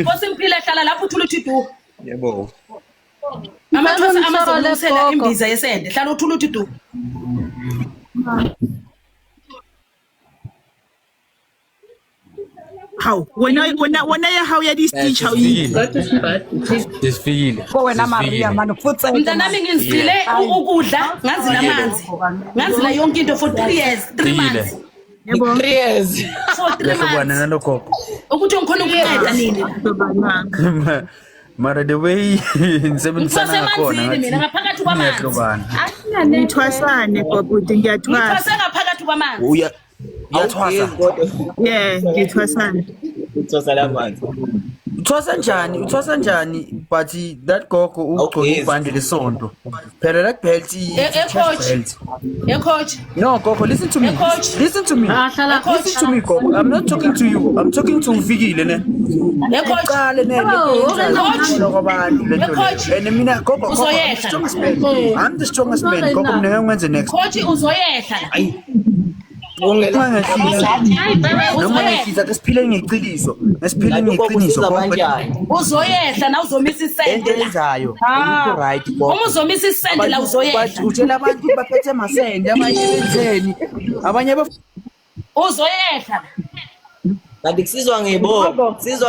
Osimpile hlala lapho uthula uthi du. Yebo. Amathwasa amazolungisela imbiza yesende. Hlala uthula uthi du. How? When I how ya this teach how you Sisifikile. Ko wena Maria manje futhi Mntanami ngizile ukudla ngazila amanzi. Ngazila yonke into for 3 years, 3 months. yebo 3 years. For 3 Yabona months. nalokho. Ukuthi ngikhona ukunceda nini. Mara the way nisebenzisana Ngitwasemanzini ngakhona mina ngaphakathi kwamanzi. ngithwasane gobude ngiyatwasa Ngitwase ngaphakathi kwamanzi. uyathwasa. yeah ngithwasane Uthosa lamanzi. Uthwasa njani but that gogo ugcoke ibhande lesonto. Phela that belt Coach. No, Gogo, listen to me. Coach. Listen to me. Listen to me, Gogo. I'm not talking to you. I'm talking to Fikile, ne? Coach. Uqale ne Coach. and mina Gogo, I'm the strongest man. I'm the strongest man. Gogo mina ngwenze next. Coach uzoyehla. Noma ngifisa kesiphile ngeqiniso. Nesiphile ngeqiniso Gogo. Uzoyehla na uzomisa isende la. Enzayo. Right Gogo. Uma uzomisa isende la uzoyehla. Utshela abantu baphethe amasende abanye benzeni. Abanye uzoyehla. Kanti kusizwa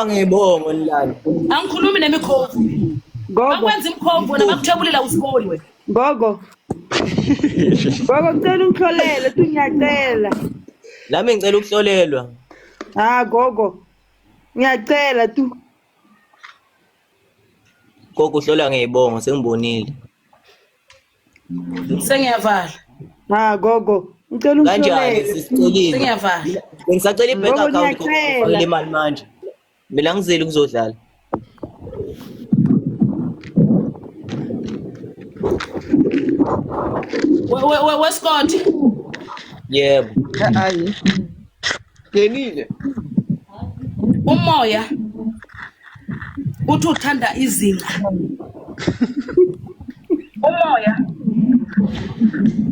ngebongo nilani. Angikhulumi nemikhovu. Bakwenza imikhovu wena bakuthebulila usiboli wena. Gogo kucela ungihlolele tu ngiyacela. Lami ngicela ukuhlolelwa. Gogo ngiyacela tu. Gogo uhlola ngebongo sengibonile. Sengiyavala. Gogo ngicela Kanjani ungihlolele. sisicelile. Sengiyavala. Ngisacela ibank Gogo, account ngiyacela. ngole mali manje. Mina ngizeli ukuzodlala. We Scott. Yebo. Hayi. Genile. Umoya uthi uthanda izinga. Umoya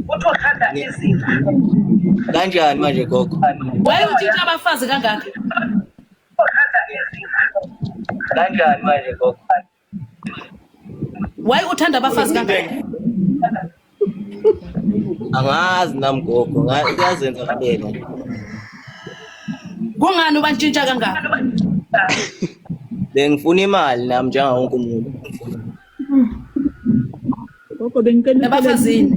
uthi uthanda izinga. Kanjani manje Gogo? Waye uthitha abafazi kangaka. Kanjani manje Gogo? Waye uthanda abafazi kangaka. Angazi nami Gogo, ngiyazenza kabela. Kungani ubantshintsha kangaka? Bengifuna imali nami njenga wonke umuntu. gogo bengicela Abafazini.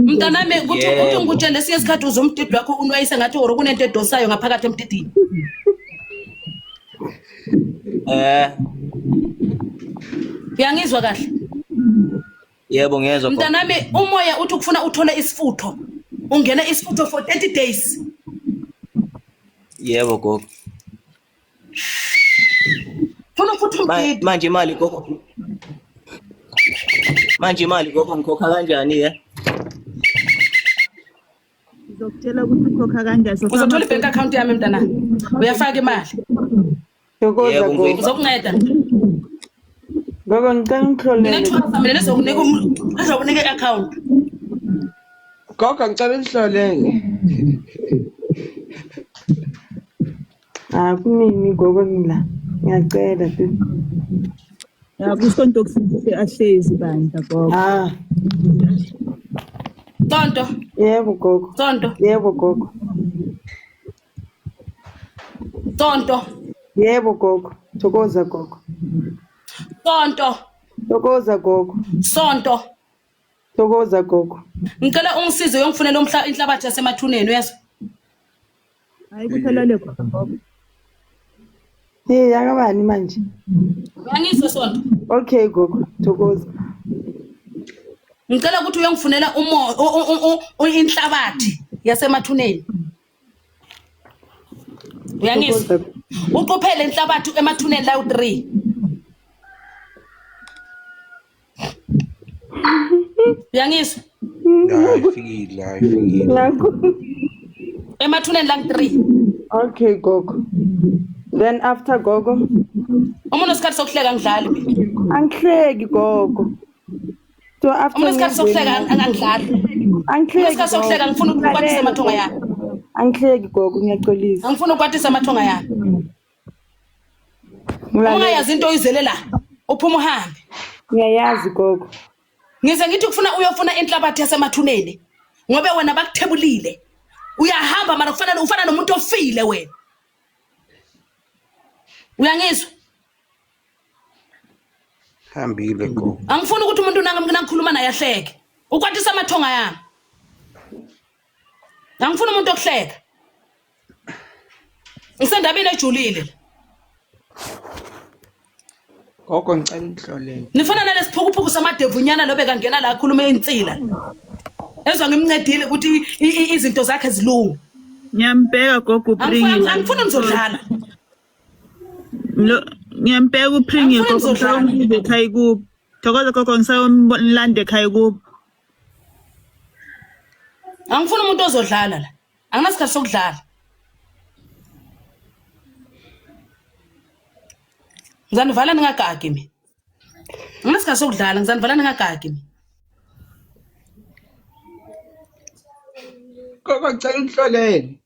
Mntanami kuthi ngikutshela lesinye isikhathi uzomdidi wakho unwayise ngathi oro kunento edosayo ngaphakathi emdidini. Uyangizwa kahle? Yebo ngiyezwa Gogo. Mntanami umoya uthi ukufuna uthole isifutho. Ungena isifutho for 30 days. Yebo Gogo. Funa ukufutha umdidi. Manje imali Gogo. Manje imali Gogo ngikhokha kanjani ngizokutshela ukuthi ukhokha kanjani Uzothola ibank account yami mntanami. Uyafaka imali. Thokoza Yebo, gogo. Uzokunceda. Gogo ngicela ungihlolele. Nethwasa mina nizokunika i-account. Gogo ngicela ungihlolele. Kunini gogo ngila. Ngiyacela tu. kusonto kusize ahlezi bandla gogo Tonto. Yebo gogo. Tonto. Yebo gogo. Tonto. Yebo gogo. Thokoza gogo. Tonto. Thokoza gogo. Sonto. Thokoza gogo. Ngicela ungisize uyongifunela inhlabathi yasemathuneni uyazwa? hayi kuthelele gogo Yakabani manje? Uyangizwa Sonto? Okay gogo. Thokoza. Ngicela ukuthi uyongifunela inhlabathi yasemathuneni. Uyangizwa? Uqophele inhlabathi emathuneni la u3. Uyangizwa? Hayi Nakho. Emathuneni la u3. Okay gogo. Then after gogo. Umuntu osikhathi sokuhleka ngidlali mina. Angihleki gogo. So after Umuntu osikhathi sokuhleka angangidlali. Angihleki. Isikhathi sokuhleka ngifuna ukukwatisa amathonga yami. Angihleki gogo ngiyaxolisa. Angifuna ukukwatisa amathonga yami. Ungayazi into oyizelela uphuma uhambe. Ngiyayazi gogo. Ngize ngithi ufuna uyofuna inhlabathi yasemathuneni ngobe wena bakuthebulile. Uyahamba mara ufana nomuntu ofile wena. Uyangizwa? Hambile gogo. Angifuni ukuthi umuntu nangikhuluma naye ahleke. Ukwatisa amathonga yami. Angifuni umuntu okuhleka. Ngisendabeni ejulile. Gogo ngicela inhlolele. Nifana nalesiphukuphuku samadevunyana lobe kangena la akhuluma insila. Ezwa ngimncedile ukuthi izinto zakhe zilungu. Ngiyambheka gogo upringi. Angifuni ngizodlala. Ngiyambheka upringi gogo ngisawumbize ekhaya kubo. Thokoza gogo ngisawumlande ekhaya kubo. Angifuni umuntu ozodlala la. Anginasikhathi sokudlala. Ngizanivala ningagagi mina. Anginasikhathi sokudlala, ngizanivala ningagagi mina. Gogo ngicela inhlolele.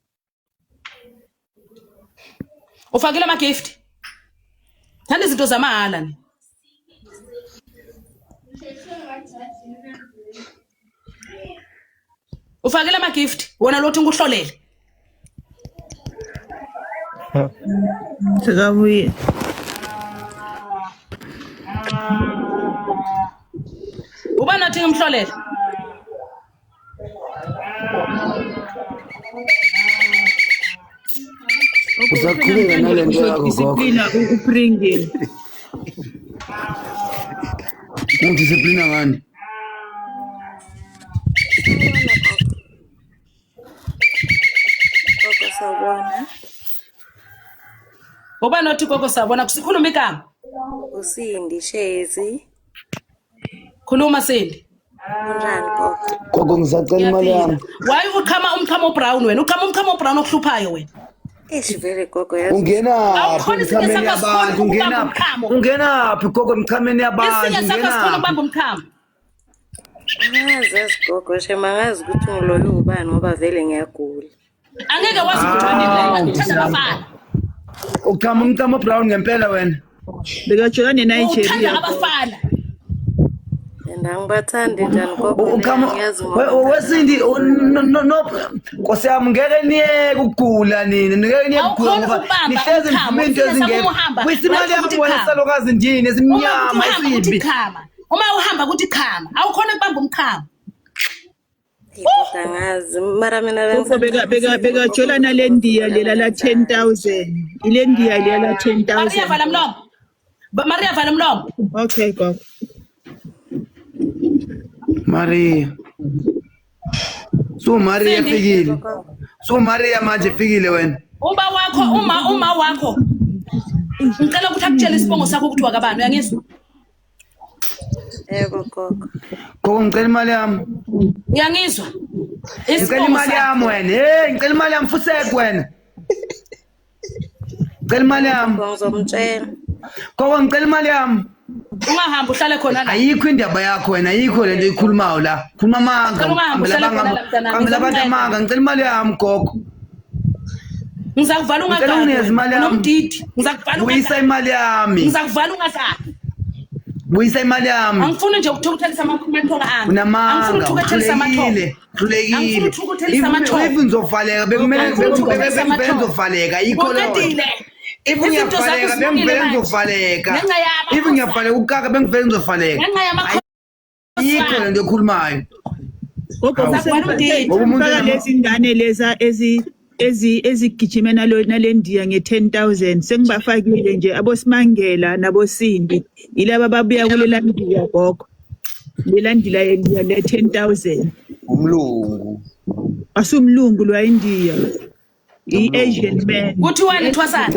Ufakile ama gift. Thanda izinto zamahala ni. Ufakile ama gift, wona lothi ngikuhlolele. Sekabuye. Uba nathi ngimhlolele. Usakhuleka nalento yakho gogo. Upringi. Ungidisciplina ngani? Gogo sawubona. Uba nathi gogo sabona kusikhuluma igama. Usindi Shezi. Khuluma Sindi. Unjani gogo? Gogo ngisacela imali yami. Why ukhama umkhamo brown wena? Ukhama umkhamo brown okuhluphayo wena. Vele gogo yazi. Ungena Awukhona emkhameni yabantu, ungena gogo emkhameni yabantu, Isinye sakho sikhona ubamba umkhamo. Angazi gogo, shemangazi ukuthi ngiloyo ubani ngoba vele ngiyagula. Angeke wazi ukuthi wena uthanda abafana. Ukhama umkhamo brown ngempela wena. Bekajula neNigeria. Uthanda abafana. Ngibathanda njani gogo? Ukhama wesindi no Nkosi yami ngeke niyeke ukugula nini, ngeke niyeke ukugula ngoba nihleze niphuma into ezingekho. Kwisimali yakho wena salokazi ndini esimnyama isibi. Uma uhamba ukuthi khama, awukhona ukubamba umkhamo. Angazi mara mina Gogo bekajula nalendiya lela la 10,000. Ilendiya lela la 10,000. Maria vala mlomo. Maria vala mlomo. Okay gogo. Maria. Maria fikile. Maria manje fikile wena. Uma wakho. Ngicela ukuthi akutshele isibongo sakho ukuthi wakabani, uyangizwa? Yebo gogo. Gogo ngicela imali yami. Uyangizwa? Ngicela imali yami wena. Hey, ngicela imali yami fuseke wena. Ngicela imali yami. Ngizomtshela. Gogo ngicela imali yami. Ungahamba uhlale khona la. Ayikho indaba yakho wena, ayikho lento ikhulumayo la. Khuluma amanga. Ngicela abantu amanga, ngicela imali yami gogo. Ngizakuvala ungakabi. Nomdidi. Ngizakuvala Buyisa imali yami. Ngizakuvala ungakabi. Buyisa imali yami. Angifuni nje ukuthukuthelisa amathonga ami. Unamanga. Angifuni ukuthukuthelisa amathonga. Hlulekile. Angifuni ukuthukuthelisa amathonga. Even zovaleka bekumele zovaleka ayikho leyo. Even ngiyavaleka bengivele ngizovaleka. Even ngiyavaleka ukaka bengivele ngizovaleka. Ayikho lento ekhulumayo. Gogo sekuba lezi ngane leza ezigijime nalendiya nge10,000 sengibafakile nje abosimangela nabosindi ilaba babuya kulela ndiya gogo lelandila yendiya le 10,000 Umlungu asumlungu lwaindiya i-Asian man kuthi wani thwasana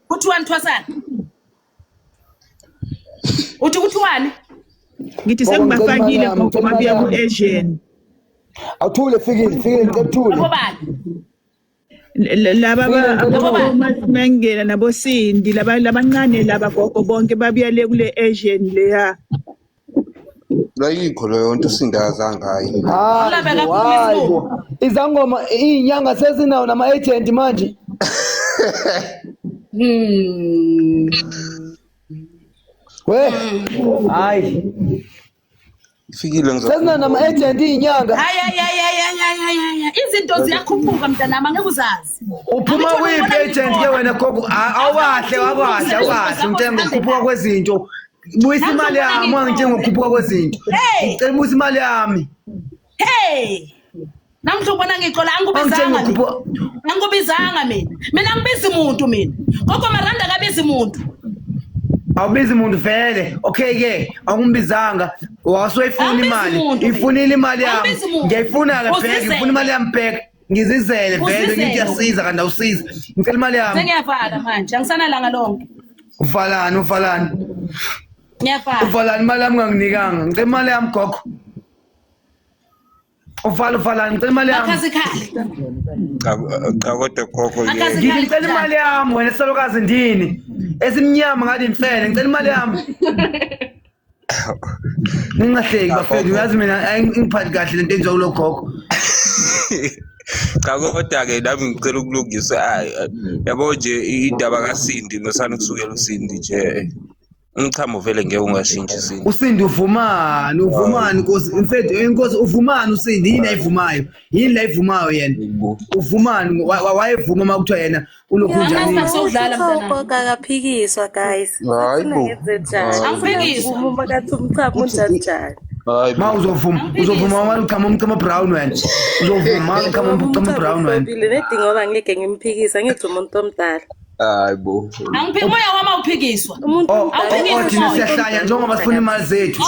kuthi wani thwasana uthi kuthi wani ngithi sengibafakile gogo babuya ku-Asian Awuthule fikile ngikuthule. Laba basimangela nabosindi labancane laba gogo bonke babuya le kule Asian leya. Layikho leyo nto sindazanga hayi. Hayi. Izangoma inyanga sezinawo nama agent manje. We hayi ifikile sesina nama agent inyanga Haya izinto ziyakhuphuka mntanami angeke uzazi. uphuma kuyiphi agent ke wena gogo awahle umthenga ukukhuphuka kwezinto buyisa imali yami angithenga ukukhuphuka kwezinto ngicela buyisa imali yami Hey namhla ubona ngixola angikubizanga mina ngibizi umuntu mina gogo maranda kabizi umuntu awubizi umuntu vele okay ke akumbizanga wasoyifuna imali ifunile imali yami ngiyayifuna ke bheke ngifuna imali yami bheke ngizizele vele ngithi yasiza kanti awusiza ngicela imali yami sengiyavala manje angisana langa lonke uvalani ngiyafala uvalani imali yami nganginikanga ngicela imali yami gogo uvalani ngicela imali yami akazikhali cha kodwa gogo ke ngicela imali yami wena selokazi ndini esimnyama ngathi mfene ngicela imali yami ningahleki bafethu uyazi mina ngiphathi kahle lento enziwa kulo gogo cha kodwa ke nami ngicela ukulungisa yabo nje indaba kaSindi nosana kusukela uSindi nje umchamo vele ngeke ungashintshi izinto uSindi uvumani Nkosi mfethu inkosi uvumani uSindi yini ayivumayo yini la ivumayo yena uvumani wayevuma makuthiwa yena ulokhu njani sokudlala mntana Ugogo akaphikiswa guys. Hayi bo. Angiphikiswa. Uma kathi umchamo unjani. ma uzovuma umchamo brown wena uzovuma umchamo brown wena Nedinga ngoba ngeke ngimphikisa ngithi umuntu omdala. hayi bo Moya wami awuphikiswa thina siyahlanya njengoba sifuna imali zethu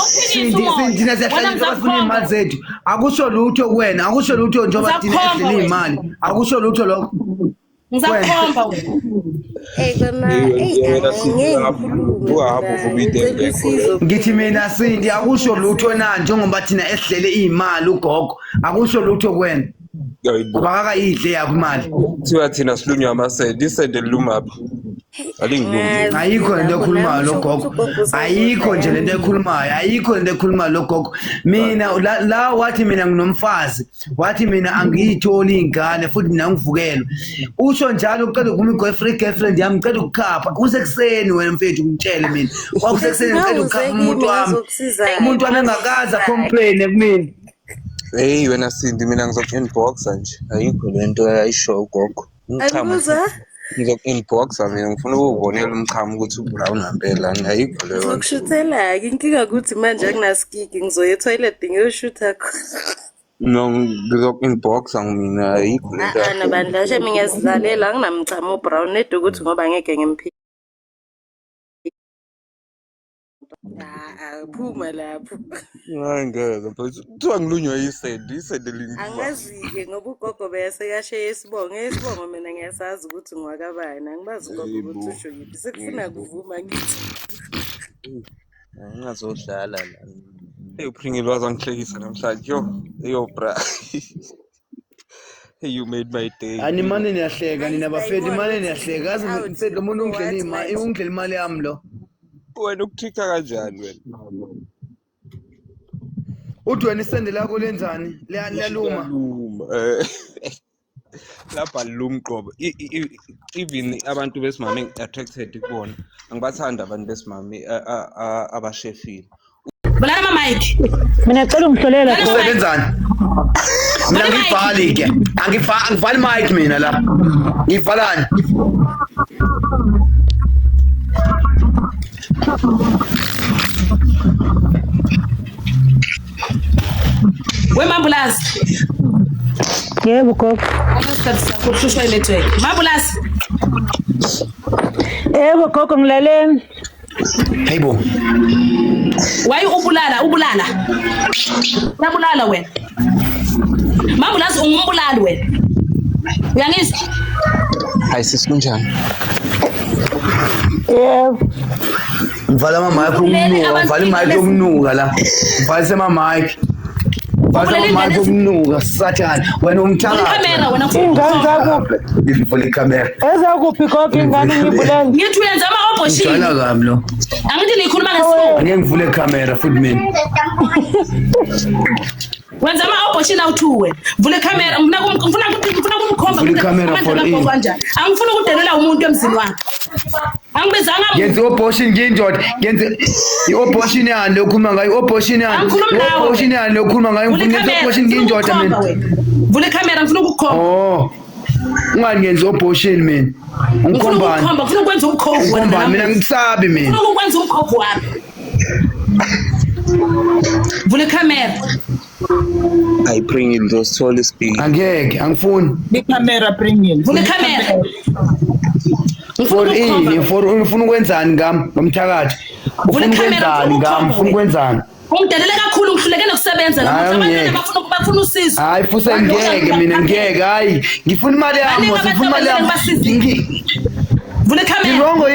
thina siyahlanya njengoba sifuna imali zethu akusho lutho kuwena akusho lutho njengoba thina ehlele imali akusho lutho lokho ngizakukhomba wena ngithi mina Sindi akusho lutho na njengoba thina ehlele imali ugogo akusho lutho kuwena bakaka idle yakho imali kuthiwa thina silunywa amasende isende lilumaphi alingilungi ayikho lento ekhulumayo lo gogo ayikho nje lento ekhulumayo lo gogo mina la wathi mina nginomfazi wathi mina angiyitholi ingane futhi mina ngivukelwe usho njalo uqeda ukuma girlfriend yami ngicela ukukhapha kusekuseni wena mfethu ngitshele mina kwakusekuseni ngicela ukukhapha umuntu wami engakaza complain kumina hey wena Sindi mina ngizoku-inboxa nje ayikho lento ayisho ugogo umchamo ngizoku-inboxa mina ngifuna ukubonela umchamo ukuthi ubulawa ngempela ayikho leyo Ngokushuthela-ke inkinga ukuthi manje akunaskiki ngizoya etoilet ngiyoshutha no ngizoku-inboxa mina ayikho lento nabandla nje mina ngiyazidlalela anginamchamo brown nedwa ukuthi ngoba ngeke ngimphike phuma lapho hayi ngeke kuthiwa ngilunywa isende lini angazi-ke ngoba ugogo beyasekashe isibongo mina ngiyasazi ukuthi ngwakabani angibazi ugogo ukuthi usho yiphi sekufuna kuvuma ngithi ngingazodlala la upringile wazangihlekisa namhlanje yo bra you made my day ani manje niyahleka nina bafethu manje niyahleka azi mfethu lo muntu ungidlela imali yami lo wena ukuthika kanjani wena uthi wena isende lakho lenzani liyaluma lapha lumqobo even abantu besimame attracted kubona angibathanda abantu besimame abashefile balana ma mic Mina ngicela ungihlolela usebenzani mina ngivali ke angivali mic mina la ngivalani Mambulasi. Yebo gogo. Asikhathi sakho kushushwa network. Mambulasi. Yebo gogo ngilaleni. Hayibo. Why ubulala? Nabulala wena. Mambulasi ungumbulali wena. Uyangizwa? Hayi sikunjani? Yebo. Mvala ama mic umnuka, mvala mic umnuka la. Mvalise ama mic. Ukunuka sathana wena umthanga kamera wena ingane zakuphi ngivule ikamera ezakuphi gogo ingane ngibulenge ngithi uyenza ama opposition njalo kabi lo angithi nikhuluma ngesibongo angeke ngivule ikamera futhi mina wenza ama opposition awuthuwe vule ikamera ngifuna kumkhomba kanjani angifuna ukudelela umuntu emzini wakhe Angibizanga Ngenza abortion ngindoda. Ngenza i-abortion yani lokhuluma ngayo abortion yani. I-abortion yani lokhuluma ngayo ngenza abortion ngindoda mina. Vula ikamera ngifuna ukukhomba. Oh. Ungani ngenza abortion mina. Ungikhombani? Ngifuna ukwenza umkhovu wena. Ungikhombani mina ngisabi mina. Ngifuna ukwenza umkhovu wami. Vula ikamera. I bring in those tall speak. Angeke angifuni. Camera bring in. Vula ikamera. For ufuna ukwenzani ngami ngomthakathi? Ufuna ukwenzani ngami? Ufuna ukwenzani? Ungidelele kakhulu ngihluleke nokusebenza abantwana bafuna usizo. Hayi futhi ngeke mina ngeke hayi ngifuna imali yami ngifuna imali yami. Vula ikamera. Ngirongo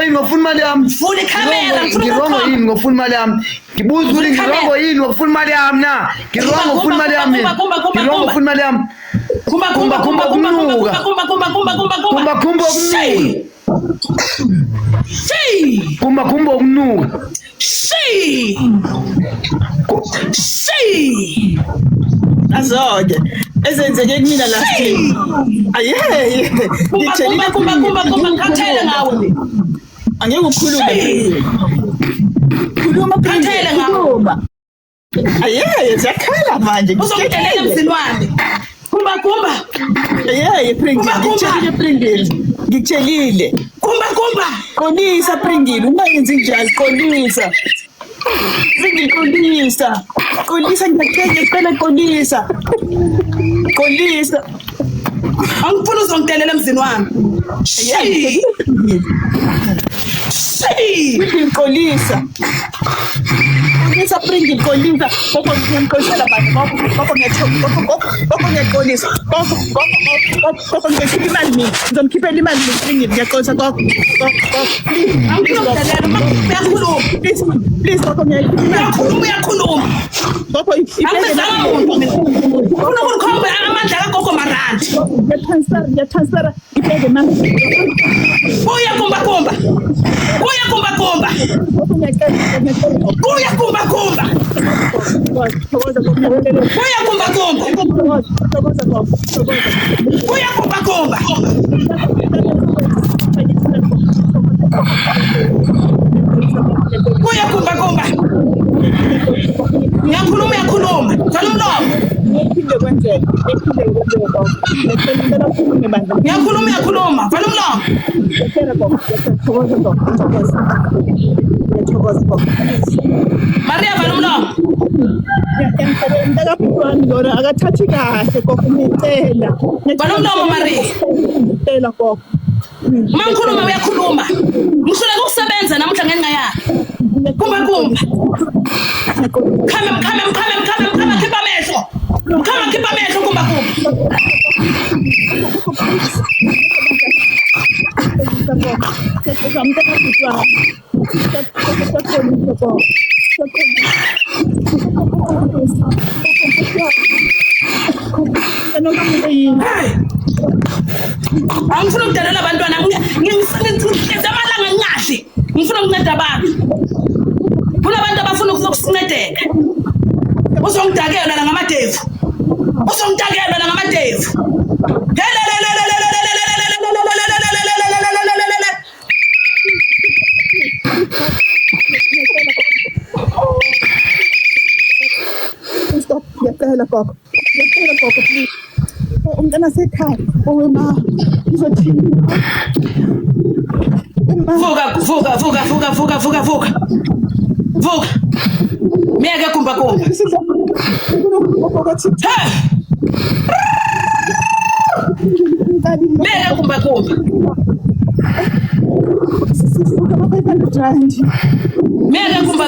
yini ngofuna imali yami? Vula ikamera Ngirongo yini ngofuna imali yami? Ngibuza ukuthi ngirongo yini ngofuna imali yami na? Ngirongo ngofuna imali yami. Ngirongo ngofuna imali yami. Kumba kumnuka. Kumba kumnuka. Azoke ezenzeke kumina last year. Ayeye. Kumba khathele ngawe. Angeke ukhulume. Khuluma Khathele ngawe. Ayeye zakhala manje. Uzongidelela emzini wami. Kumba. Ayeye Pringile. Ngikutshelile. Kumba. Qolisa Pringile, ungayenzi njalo qolisa. Qolisa ngicela qolisa. Angifuna uzongidelela emzini wami. Qolisa Pringile qolisa. Boko ngiyamqoshela abantu. Boko ngiyaqolisa. Boko ngikhipha imali mina. Ngizomkhiphela imali mina Pringile ngiyaqolisa boko. Please boko uyakhuluma. Boko Angibizanga muntu mina. Ufuna ukukhomba amandla kagogo marandi. Ngiyatransfera ibheke mama. Buya kumba. Ngiyakhuluma. Vala umlomo. Ngiyakhuluma. Vala umlomo. Maria vala umlomo. Akathathi kahle ngicela. Vala umlomo Maria. Ngicela gogo. Uma ngikhuluma uyakhuluma. Ngihluleka ukusebenza namhla ngenxa yakhe. Kumba. Khama khipha amehlo. Kumba. Angifuna ukudalela abantwana ngenza amalanga ngingahle. Ngifuna ukunceda abantu. Kunabantu abafuna ukusincedeka. Uzongidakela ngamadevu. Stop, ngiyacela gogo, please. Umntana sekhaya, owema, uzothini? Vuka. Miyake kumba. Miyake kumba. Miyake kumba.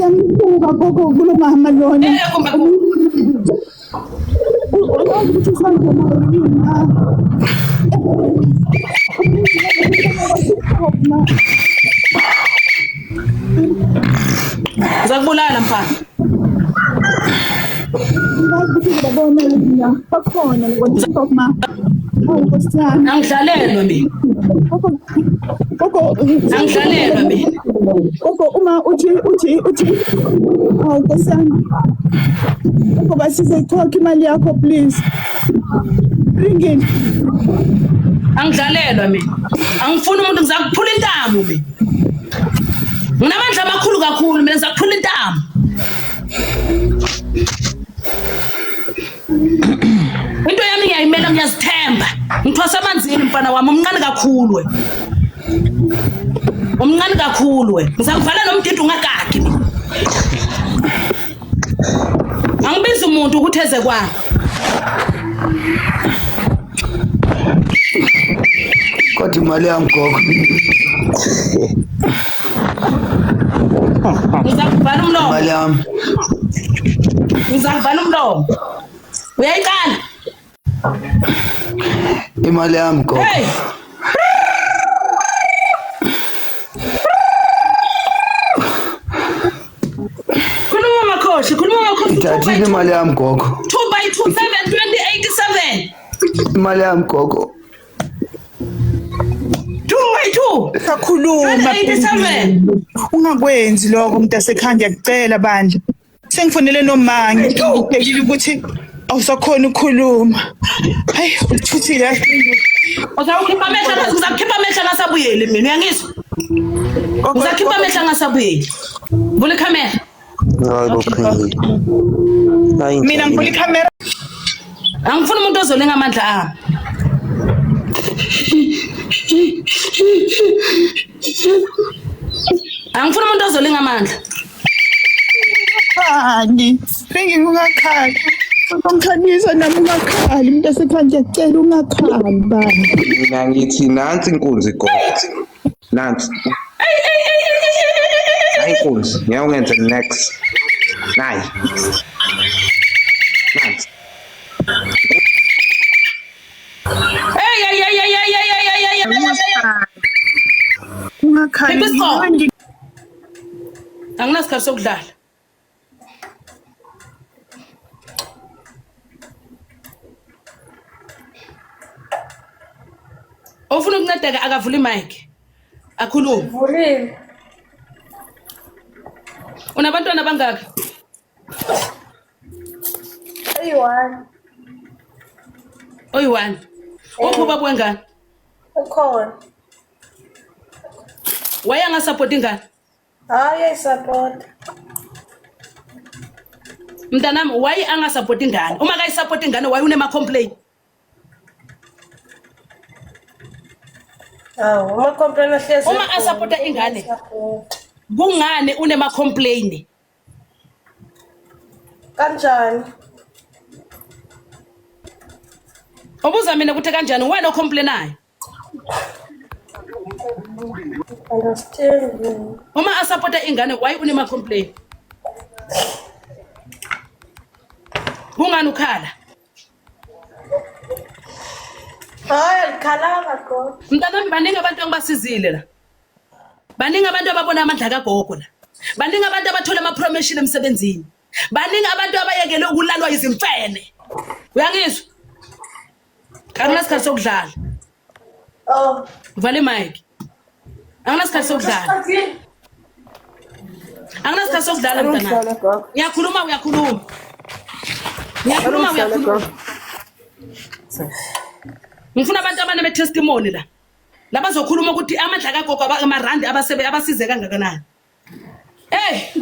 Yambuka gogo kulo mama lona. Miyake kumba. Zakubulala mfana. Angidlalelwa mina. Gogo uma uthi Nkosana. Gogo basize talk imali yakho please. Ringeni. Angidlalelwa mina. Angifuni umuntu ngizakuphula intamo mina. Nginamandla amakhulu kakhulu mina ngizakuphula intamo. Into yami ngiyayimela ngiyazithemba. Ngithwasa amanzini mfana wami umncane kakhulu we. Umncane kakhulu we. Ngizakuvala nomdidi ungagagi mina. Angibiza umuntu ukuthi eze kwami. Kodwa imali yami gogo. Ngizakuvala umlomo. Imali yami. Ngizakuvala umlomo. Uyayiqala. Imali yami gogo. Hey. Khuluma makhosi. Ngithathile imali yami gogo. 2x27 2087. Imali yami gogo. 2x2. Sakhuluma. 87. Ungakwenzi lokho mntasekhaya ngiyakucela bandla. Sengifonele noMangi ngibhekile ukuthi awusakhona ukukhuluma. Hayi uthuthile. Uzakhipha amehla ngizakhipha amehla ngasabuyeli mina uyangizwa? Uzakhipha amehla ngasabuyeli. Vula ikhamera. Hayi bophengile. Mina ngivula ikhamera. Angifuni umuntu ozolenga amandla ami. Angifuni umuntu ozolenga amandla. Hayi, ngingakakhali. Ungikhalisa nami ungakhali mntasekhaya ngiyacela ungakhali bandla. Mina ngithi nansi inkunzi gogo. Nansi. Hayi inkunzi, ngiyawungenza next. Nayi. Nansi. Hey. Ungakhali. Anginasikhathi sokudlala. Ofuna ukuncedeka akavula imic. Akhulume. Vulile. Unabantwana bangaka? Oyi-1. Ophuba bwengane? Ukhona. Waye angasapoti ingane? Hayi ayisapota. Mntanami waye angasapoti ingane? Uma kayisapoti ingane waye unema complaint? Uma complain ahlezi. Uma asapota ingane. Kungani unema complaint? Kanjani? Ubuza mina ukuthi kanjani wena ocomplainayo? Understand. Uma asapota ingane waye unema complaint? Kungani ukhala? Hayi likhalanga gogo. Mntanami baningi abantu engibasizile la. Baningi abantu ababona amandla kagogo la. Baningi abantu abathola ama promotion emsebenzini. Baningi abantu abayekele ukulalwa izimfene. Uyangizwa? Anginasikhathi sokudlala. Oh. Vala imic. Anginasikhathi sokudlala. Anginasikhathi sokudlala mntanami. Uyakhuluma. Ngifuna abantu abane testimony la. Labazokhuluma ukuthi amandla kagogo amarandi abasize kangakanani. Hey.